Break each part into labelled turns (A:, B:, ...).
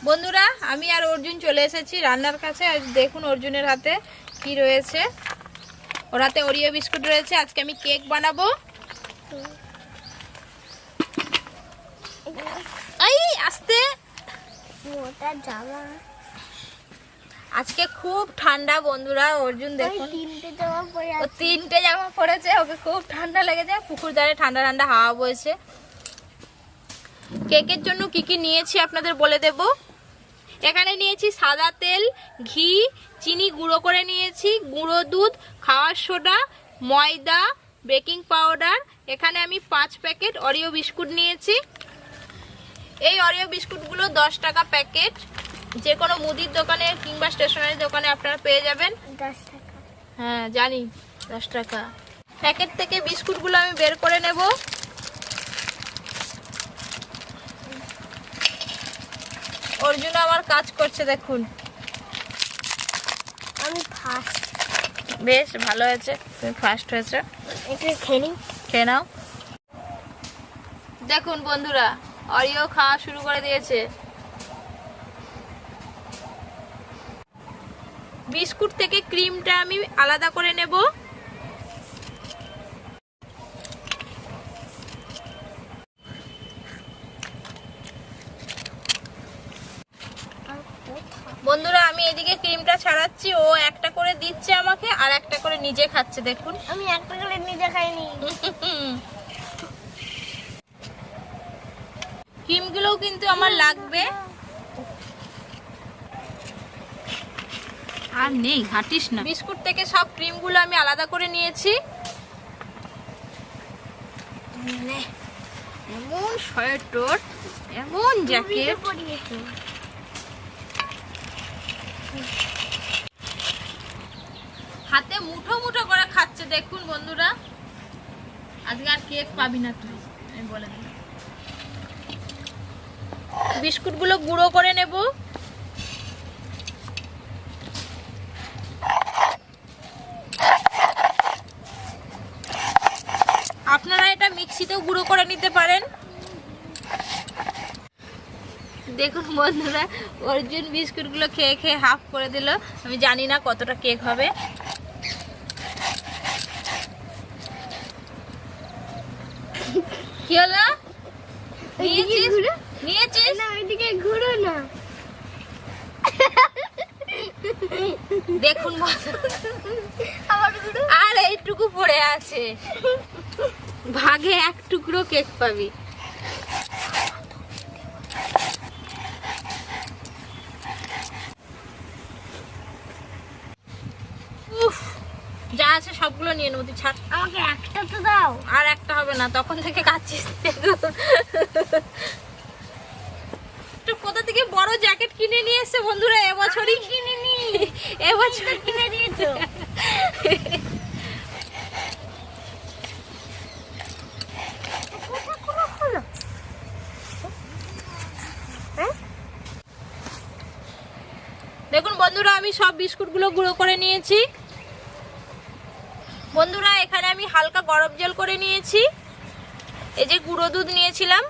A: বন্ধুরা আমি আর অর্জুন চলে এসেছি রান্নার কাছে। আজ দেখুন অর্জুনের হাতে কি রয়েছে। ওর হাতে ওরিও বিস্কুট রয়েছে। আজকে আমি কেক বানাবো। এই আস্তে, আজকে খুব ঠান্ডা বন্ধুরা। অর্জুন দেখুন তিনটে জামা পরেছে, ওকে খুব ঠান্ডা লেগেছে। পুকুর ধারে ঠান্ডা ঠান্ডা হাওয়া বইছে। কেকের জন্য কি কি নিয়েছি আপনাদের বলে দেব। এখানে নিয়েছি সাদা তেল, ঘি, চিনি গুঁড়ো করে নিয়েছি, গুঁড়ো দুধ, খাওয়ার সোডা, ময়দা, বেকিং পাউডার। এখানে আমি 5 প্যাকেট অরিও বিস্কুট নিয়েছি। এই অরিও বিস্কুটগুলো 10 টাকা প্যাকেট। যে কোনো মুদির দোকানে কিংবা স্টেশনারি দোকানে আপনারা পেয়ে যাবেন।
B: 10 টাকা?
A: হ্যাঁ জানি, 10 টাকা। প্যাকেট থেকে বিস্কুটগুলো আমি বের করে নেব। অর্জুন আমার কাজ করছে দেখুন।
B: আমি ফার্স্ট।
A: বেশ ভালো হয়েছে, তুমি ফার্স্ট হয়েছে।
B: এটা খেয়ে
A: নাও। দেখুন বন্ধুরা অরিও খাওয়া শুরু করে দিয়েছে। বিস্কুট থেকে ক্রিমটা আমি আলাদা করে নেব। বন্ধুরা আমি এদিকে ক্রিমটা ছাড়াচ্ছি, ও একটা করে দিচ্ছে আমাকে আর একটা করে নিজে খাচ্ছে। দেখুন
B: আমি একটা করে নিজে খাইনি।
A: ক্রিমগুলোও কিন্তু আমার লাগবে। আর নেই, ঘাটিস না। বিস্কুট থেকে সব ক্রিমগুলো আমি আলাদা করে নিয়েছি। এমন সোয়েটার, এমন জ্যাকেট। হাতে মুঠো মুঠো করে খাচ্ছে দেখুন বন্ধুরা। আজকে আর কেক পাবি না তুই, আমি বলে দিলাম। বিস্কুটগুলো গুঁড়ো করে নেব। আপনারা এটা মিক্সিতেও গুঁড়ো করে নিতে পারেন। দেখুন বন্ধুরা অর্জুন বিস্কুটগুলো খেয়ে খেয়ে হাফ করে দিল। আমি জানি না কতটা কেক হবে। কি হলো? নিয়েছিস
B: না, ওইদিকে ঘুরো না।
A: দেখুন আর এইটুকু পড়ে আছে, ভাগে এক টুকরো কেক পাবি। উফ, যা আছে সবগুলো নিয়ে নেবো। তুই ছাড়,
B: আমাকে একটা তো দাও।
A: আর একটা হবে না, তখন থেকে খাচ্ছিস। কোথা থেকে বড় জ্যাকেট কিনে নিয়ে এসছে বন্ধুরা। এবছরই
B: কিনিনি,
A: এবছর
B: কিনে দিয়েছো।
A: দেখুন বন্ধুরা আমি সব বিস্কুটগুলো গুঁড়ো করে নিয়েছি। বন্ধুরা এখানে আমি হালকা গরম জল করে নিয়েছি। এই যে গুঁড়ো দুধ নিয়েছিলাম,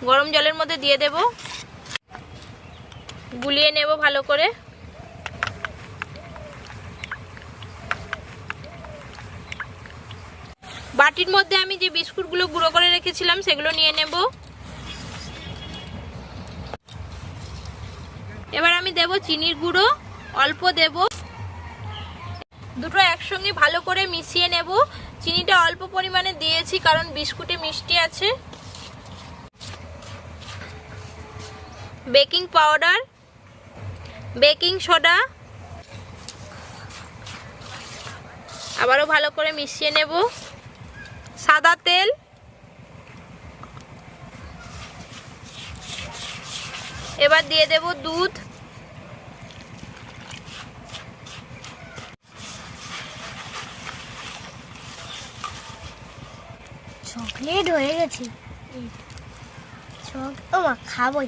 A: গরম জলের মধ্যে দিয়ে দেব, গুলিয়ে নেব ভালো করে। বাটির মধ্যে আমি যে বিস্কুটগুলো গুঁড়ো করে রেখেছিলাম সেগুলো নিয়ে নেব। এবার আমি দেব চিনির গুঁড়ো, অল্প দেব। দুটো একসঙ্গে ভালো করে মিশিয়ে নেব। চিনিটা অল্প পরিমাণে দিয়েছি কারণ বিস্কুটে মিষ্টি আছে। বেকিং পাউডার, বেকিং সোডা, আবারও ভালো করে মিশিয়ে নেব। সাদা তেল, এবার দিয়ে দেব দুধ।
B: চকলেট হয়ে গেছে। খাবো।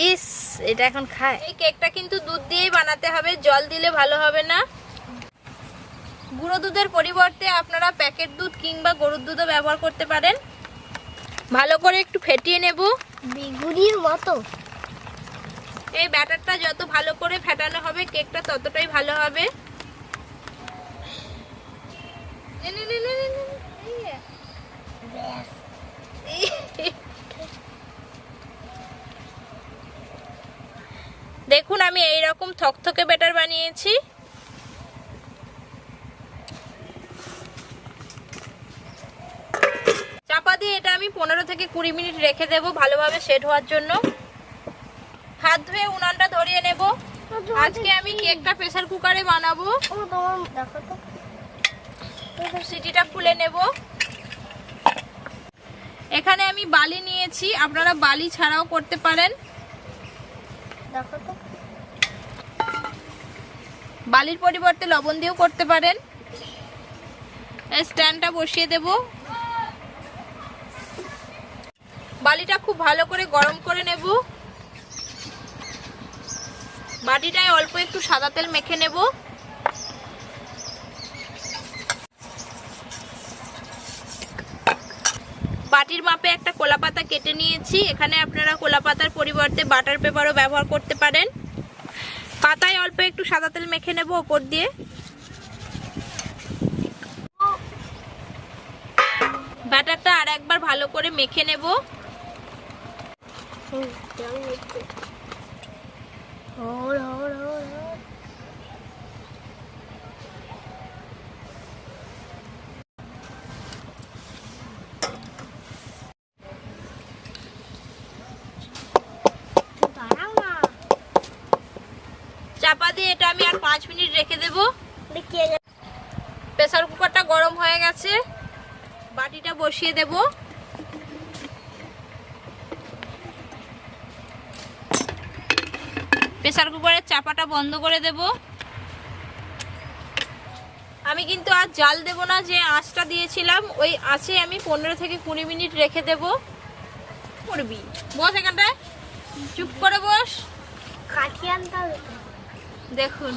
A: ইস, এটা এখন খায়। এই কেকটা কিন্তু দুধ দিয়েই বানাতে হবে, জল দিলে ভালো হবে না। গুঁড়ো দুধের পরিবর্তে আপনারা প্যাকেট দুধ কিংবা গরুর দুধও ব্যবহার করতে পারেন। ভালো করে একটু ফেটিয়ে নেব।
B: বেগুনির মতো।
A: এই ব্যাটারটা যত ভালো করে ফেটানো হবে কেকটা ততটাই ভালো হবে। দেখুন আমি এইরকম থকথকে ব্যাটার বানিয়েছি। চাপা দিয়ে এটা আমি 15 থেকে 20 মিনিট রেখে দেব ভালোভাবে সেট হওয়ার জন্য। হাত ধুয়ে উনানটা ধরিয়ে নেব। আজকে আমি কেকটা প্রেসার কুকারে বানাবো। সিটিটা খুলে নেব। এখানে আমি বালি নিয়েছি, আপনারা বালি ছাড়াও করতে পারেন। বালির পরিবর্তে লবণ দিয়েও করতে পারেন। স্ট্যান্ডটা বসিয়ে দেব। বালিটা খুব ভালো করে গরম করে নেব। বাটিটায় অল্প একটু সাদা তেল মেখে নেব। বাটির মাপে একটা কলা পাতা কেটে নিয়েছি। এখানে আপনারা কলা পাতার পরিবর্তে বাটার পেপারও ব্যবহার করতে পারেন। পাতায় অল্প একটু সাদা তেল মেখে নেব ওপর দিয়ে। ব্যাটারটা আর একবার ভালো করে মেখে নেব। চাপা দিয়ে এটা আমি আর 5 মিনিট রেখে দেব। প্রেসার কুকারটা গরম হয়ে গেছে, বাটিটা বসিয়ে দেব। প্রেসার কুকারের চাপাটা বন্ধ করে দেব। আমি কিন্তু আর জাল দেব না, যে আঁচটা দিয়েছিলাম ওই আঁচে আমি 15 থেকে 20 মিনিট রেখে দেব। করবি বস, এখানটায় চুপ করে বস।
B: কাঠি আনতে হবে।
A: দেখুন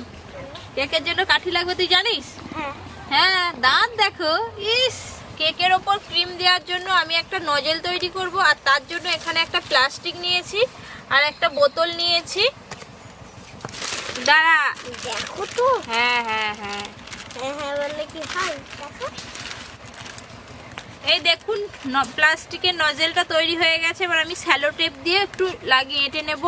A: কেকের জন্য কাঠি লাগবে, তুই জানিস?
B: হ্যাঁ
A: হ্যাঁ, দাঁত দেখো। ইস, কেকের ওপর ক্রিম দেওয়ার জন্য আমি একটা নজেল তৈরি করব, আর তার জন্য এখানে একটা প্লাস্টিক নিয়েছি আর একটা বোতল নিয়েছি। দাঁড়া,
B: দেখো তো।
A: হ্যাঁ হ্যাঁ হ্যাঁ
B: হ্যাঁ হ্যাঁ বললে কি হয় দেখো।
A: এই দেখুন প্লাস্টিকের নজেলটা তৈরি হয়ে গেছে। এবার আমি স্যালো টেপ দিয়ে একটু লাগিয়ে এঁটে নেব।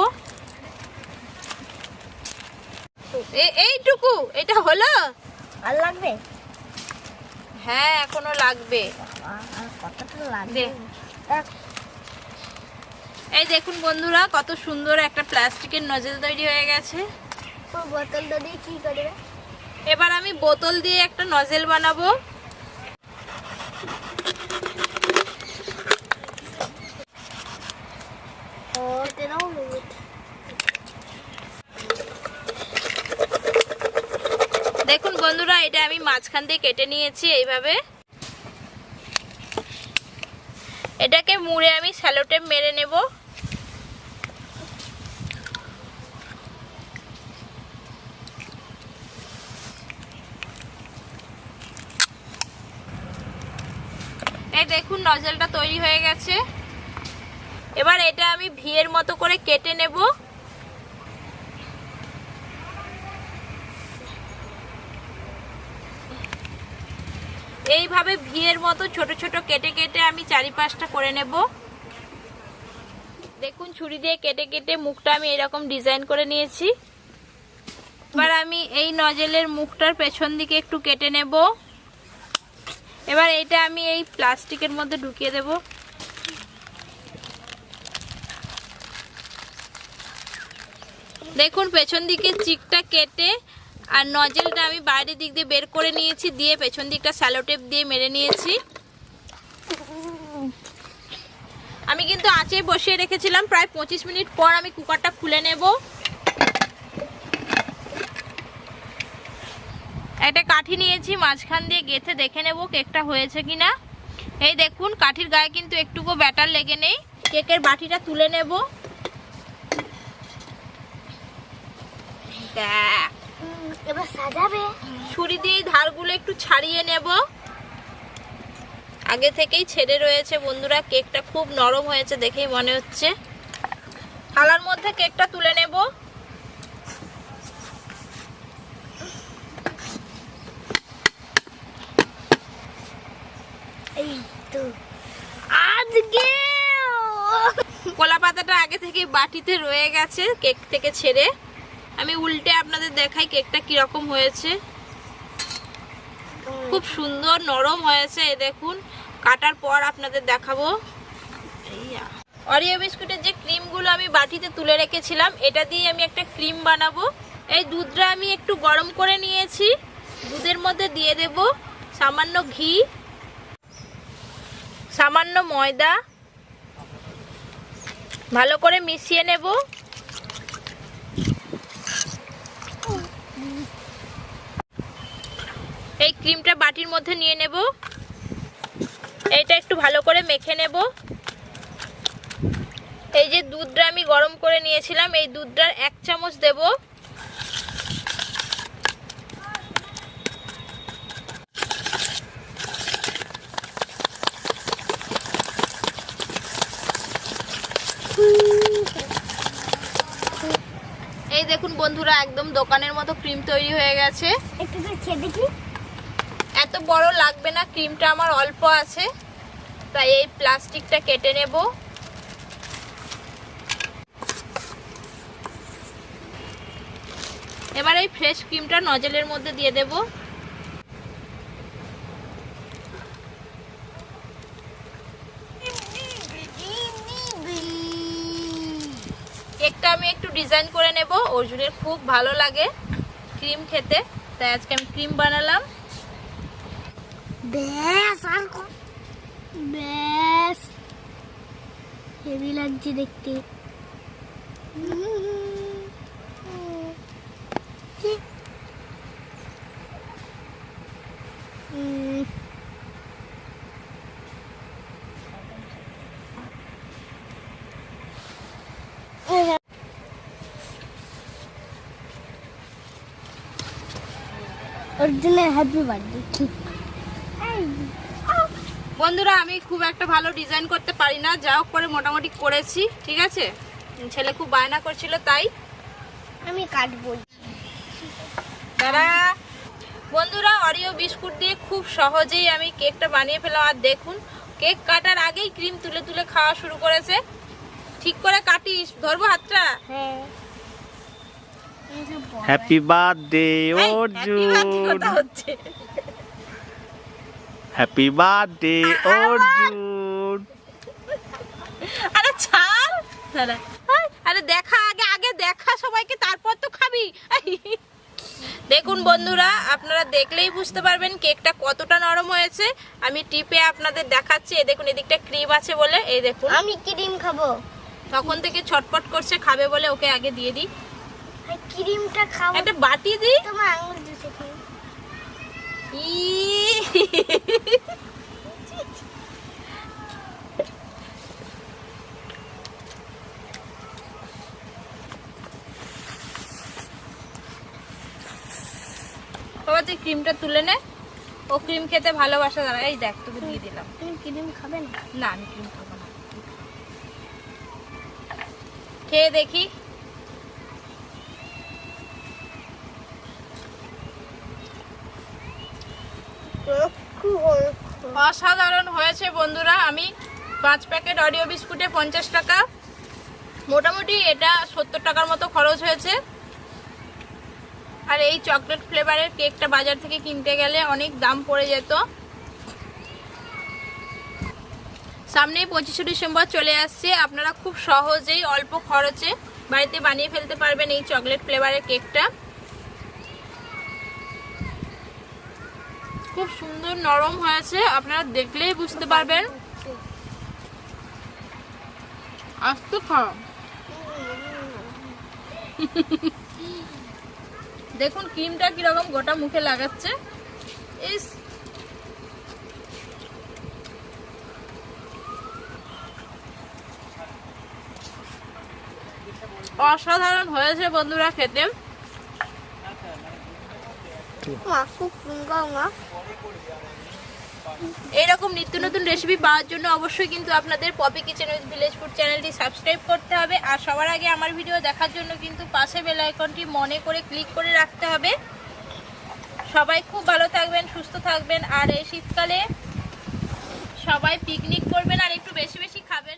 A: এইটুকু, এটা হলো?
B: আর লাগবে?
A: হ্যাঁ এখনো লাগবে।
B: আর কতটা লাগবে?
A: এই দেখুন বন্ধুরা, কত সুন্দর একটা প্লাস্টিকের নজেল তৈরি হয়ে গেছে।
B: বোতলটা দিয়ে কি করবে?
A: এবার আমি বোতল দিয়ে একটা নজেল বানাবো। দেখুন বন্ধুরা, এটা আমি মাঝখান দিয়ে কেটে নিয়েছি এইভাবে। এটাকে মুড়ে আমি স্যালো টেপ মেরে নেব। এই দেখুন নজলটা তৈরি হয়ে গেছে। এবার এটা আমি ভি এর মতো করে কেটে নেব। এইভাবে ভি এর মতো ছোট ছোট কেটে কেটে আমি চারিপাশটা করে নেব। দেখুন ছুরি দিয়ে কেটে কেটে মুখটা আমি এরকম ডিজাইন করে নিয়েছি। এবার আমি এই নজেলের মুখটার পেছন দিকে একটু কেটে নেব। এবার এটা আমি এই প্লাস্টিকের মধ্যে ঢুকিয়ে দেব। দেখুন পেছন দিকে চিকটা কেটে আর নজেলটা আমি বাইরের দিক দিয়ে বের করে নিয়েছি, দিয়ে পেছন দিকটা স্যালো টেপ দিয়ে মেরে নিয়েছি। আমি কিন্তু আঁচে বসিয়ে রেখেছিলাম। প্রায় 25 মিনিট পর আমি কুকারটা খুলে নেব। একটা কাঠি নিয়েছি, মাঝখান দিয়ে গেঁথে দেখে নেব কেকটা হয়েছে কিনা। এই দেখুন কাঠির গায়ে কিন্তু একটুকু ব্যাটার লেগে নেই। কেকের বাটিটা তুলে নেব।
B: এবার সাজাবে।
A: ছুরি দিয়ে ধারগুলো একটু ছাড়িয়ে নেব। আগে থেকেই ছেড়ে রয়েছে বন্ধুরা, কেকটা খুব নরম হয়েছে দেখেই মনে হচ্ছে। থালার মধ্যে কেকটা তুলে নেব।
B: এই তো আজকে
A: কলা পাতাটা আগে থেকে বাটিতে রয়ে গেছে কেক থেকে ছেড়ে। আমি উল্টে আপনাদের দেখাই কেকটা কিরকম হয়েছে। খুব সুন্দর নরম হয়েছে, এই দেখুন। কাটার পর আপনাদের দেখাবো। অরিও বিস্কুটের যে ক্রিমগুলো আমি বাটিতে তুলে রেখেছিলাম, এটা দিয়ে আমি একটা ক্রিম বানাবো। এই দুধটা আমি একটু গরম করে নিয়েছি। দুধের মধ্যে দিয়ে দেব সামান্য ঘি, সামান্য ময়দা, ভালো করে মিশিয়ে নেব। এই ক্রিমটা বাটির মধ্যে নিয়ে নেব। এইটা একটু ভালো করে মেখে নেব। এই যে দুধটা আমি গরম করে নিয়েছিলাম, এই দুধটার 1 চামচ দেব। এই দেখুন বন্ধুরা, একদম দোকানের মতো ক্রিম তৈরি হয়ে গেছে।
B: একটু করে খেয়ে দেখি।
A: এত বড় লাগবে না, ক্রিমটা আমার অল্প আছে, তাই এই প্লাস্টিকটা কেটে নেব। এবার এই ফ্রেশ ক্রিমটা নজলের মধ্যে দিয়ে দেব। কেকটা আমি একটু ডিজাইন করে নেব। অর্জুনের খুব ভালো লাগে ক্রিম খেতে, তাই আজকে আমি ক্রিম বানালাম।
B: ব্যাস আর ব্যাস, হেভি লাগছে দেখতে। অর্জুনের হ্যাপি বার্থডে।
A: বন্ধুরা, আমি খুব একটা ভালো ডিজাইন করতে পারি না, যা হোক করে মোটামুটি করেছি, ঠিক আছে। ছেলে খুব বায়না করছিল, তাই
B: আমি কাটবো।
A: দাঁড়া। বন্ধুরা, অরিও বিস্কুট দিয়ে খুব সহজেই আমি কেকটা বানিয়ে ফেলাম। আর দেখুন, কেক কাটার আগেই ক্রিম তুলে তুলে খাওয়া শুরু করেছে। ঠিক করে কাটিস, ধরবো হাতটা।
B: হ্যাঁ,
C: হ্যাপি বার্থডে অর্জুন,
A: হচ্ছে
C: হ্যাপি বার্থডে অর্জুন।
A: আরে ছাড়, দাঁড়া। আরে দেখা, আগে আগে দেখা সবাইকে, তারপর তো খাবি। দেখুন বন্ধুরা, আপনারা দেখলেই বুঝতে পারবেন কেকটা কতটা নরম হয়েছে। আমি টিপে আপনাদের দেখাচ্ছি। এই দেখুন, এদিকটা ক্রিম আছে বলে, এই দেখুন।
B: আমি ক্রিম খাবো।
A: তখন থেকে ছটপট করছে খাবে বলে, ওকে আগে দিয়ে দিই।
B: ক্রিমটা খাবো,
A: একটা বাটি দিই।
B: তোমার আঙুল দিছে কি?
A: বাবা, তুই ক্রিমটা তুলে নে। ও ক্রিম খেতে ভালোবাসে। দাঁড়া, এই দেখ, তোকে দিয়ে দিলাম।
B: তুমি ক্রিম খাবে না?
A: না, আমি ক্রিম খাবো না। খেয়ে দেখি। অসাধারণ হয়েছে বন্ধুরা। আমি 5 প্যাকেট অরিও বিস্কুটে 50 টাকা, মোটামুটি এটা 70 টাকার মতো খরচ হয়েছে। আর এই চকলেট ফ্লেভারের কেকটা বাজার থেকে কিনতে গেলে অনেক দাম পড়ে যেত। সামনেই 25শে ডিসেম্বর চলে আসছে। আপনারা খুব সহজেই অল্প খরচে বাড়িতে বানিয়ে ফেলতে পারবেন এই চকলেট ফ্লেভারের কেকটা। খুব সুন্দর নরম হয়েছে, আপনারা দেখলেই বুঝতে পারবেন। আস্তে খাও। দেখুন ক্রিমটা কিরকম গোটা মুখে লাগাচ্ছে। ইস, অসাধারণ হয়েছে বন্ধুরা খেতে।
B: মা খুব সুন্দর। মা
A: এইরকম নিত্য নতুন রেসিপি পাওয়ার জন্য অবশ্যই কিন্তু আপনাদের Poppy Kitchen with Village Food চ্যানেলটি সাবস্ক্রাইব করতে হবে। আর সবার আগে আমার ভিডিও দেখার জন্য কিন্তু পাশে বেল আইকনটি মনে করে ক্লিক করে রাখতে হবে। সবাই খুব ভালো থাকবেন, সুস্থ থাকবেন, আর এই শীতকালে সবাই পিকনিক করবেন আর একটু বেশি বেশি খাবেন।